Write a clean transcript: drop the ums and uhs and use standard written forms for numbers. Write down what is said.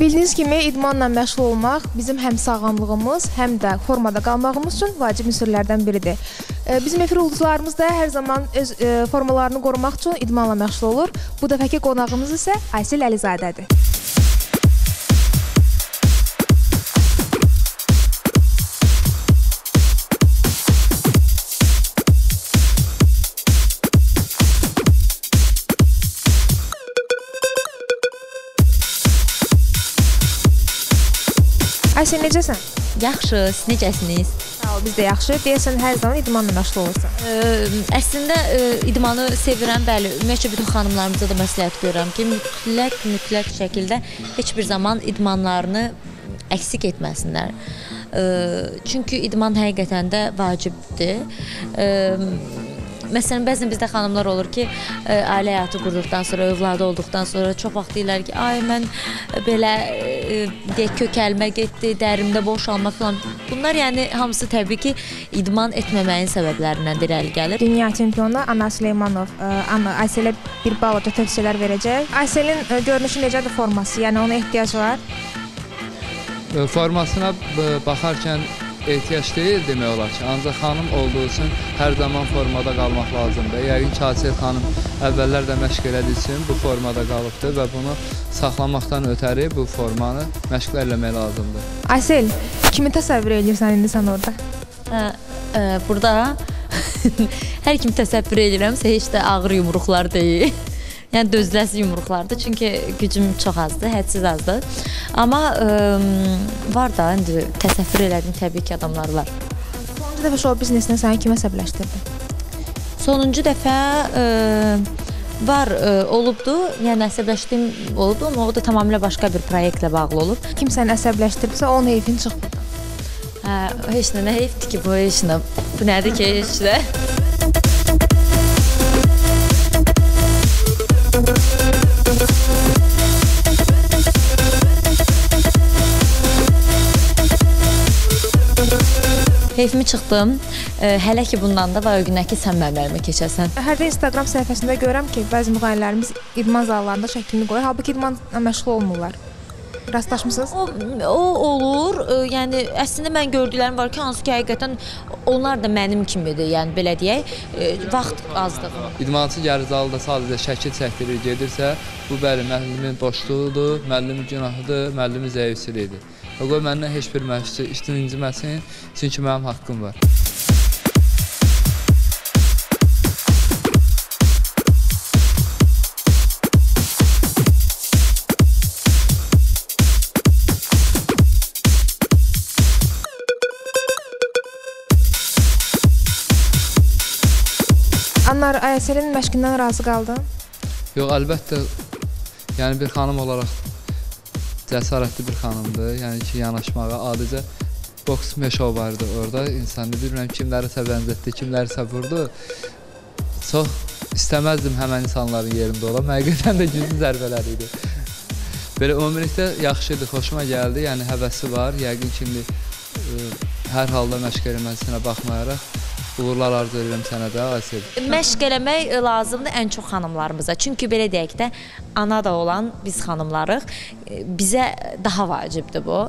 Bildiyiniz kimi idmanla məşğul olmaq bizim həm sağlamlığımız, həm də formada qalmağımız üçün vacib üsullərdən biridir. Bizim efir ulduzlarımız da hər zaman öz formalarını qorumaq üçün idmanla məşğul olur. Bu dəfəki qonağımız isə Aysel Əlizadədir. Aysel, necəsən? Yaxşı, siz necəsiniz? Sağ ol, biz də yaxşı. Deyəsən, hər zaman idmanla məşğul olursan. Əslində, idmanı sevirəm, bəli. Ümumiyyətcə, bütün xanımlarımıza da məsləhət görürəm ki, mütləq şəkildə heç bir zaman idmanlarını əksik etməsinlər. Çünki idman həqiqətən də vacibdir. Məsələn, bəzən bizdə xanımlar olur ki, ailə həyatı qurduqdan sonra, övladı olduqdan sonra çox vaxt deyirlər ki, ay mən belə kökəlmə getdi, dərimdə boşalma falan. Bunlar yəni hamısı təbii ki, idman etməməyin səbəblərindən irəli gəlir. Dünya çempionu Ana Süleymanov Ayselə bir balaca tövsiyələr verəcək. Ayselin görünüşü necədir forması? Yəni ona ehtiyac var? Formasına baxarkən ehtiyac deyil demək olar ki, ancaq xanım olduğu üçün hər zaman formada qalmaq lazımdır. Yəqin ki, Aysel xanım əvvəllər də məşq elədiyi üçün bu formada qalıbdır və bunu saxlamaqdan ötəri bu formanı məşq eləmək lazımdır. Aysel, kimi təsəvvür edirsən indi sən orada? Burada hər kimi təsəvvür edirəmsə heç də ağır yumruqlar deyil. Yəni dözüləsi yumruqlardır, çünki gücüm çox azdır, hədsiz azdır. Amma var da, indi təsəvvür elədim təbii ki, adamlar var. Sonuncu dəfə şou biznesini səni kimə əsəbləşdirdi? Sonuncu dəfə var, olubdu, yəni əsəbləşdiyim olubdu, amma o da tamamilə başqa bir proyektlə bağlı olub. Kim səni əsəbləşdirdirsə, onun heyfini çıx burada. Heç nə heyfdir ki, bu heç nə, bu nədir ki, heç nə. Heyfimi çıxdım. Hələ ki bundan da var o günə ki sən mənim əlimə keçəsən. Hərdə Instagram səhifəsində görürəm ki, bəzi müğənnilərimiz idman zallarında şəklini qoyur. Halbuki idmanla məşğul olmurlar. Rastlaşmısınız? O olur. Yəni əslində mən gördüklərim var ki, hansı ki həqiqətən onlar da mənim kimidir. Yəni belə deyək, vaxt azdır. İdmançı gəlir zalda sadəcə şəkil çəkdirir, gedirsə, bu bəli müəllimin boşluğudur, müəllimin günahıdır, müəllimin zəifçiliyidir. O qoy məndən heç bir məşqçi işdən inciməsin, çünki mənim haqqım var. Anar, Ayselin məşqindən razı qaldın? Yox, əlbəttə, yəni bir xanım olaraq cəsarətli bir xanımdır, yəni ki, yanaşmağa adicə boks meşov vardı orada, insanı bilmirəm kimlərisə bənzətdi, kimlərisə vurdu. Çox istəməzdim həmən insanların yerində olam, həqiqətən də güclü zərbələr idi. Belə ümumilikdə yaxşıydı, xoşuma gəldi, yəni həvəsi var, yəqin ki, hər halda məşq eləməsinə baxmayaraq, uğurlar arzu edirəm sənə də, Aysel. Məşq eləmək lazımdır ən çox xanımlarımıza. Çünki belə deyək də, ana da olan biz xanımlarıq, bizə daha vacibdir bu.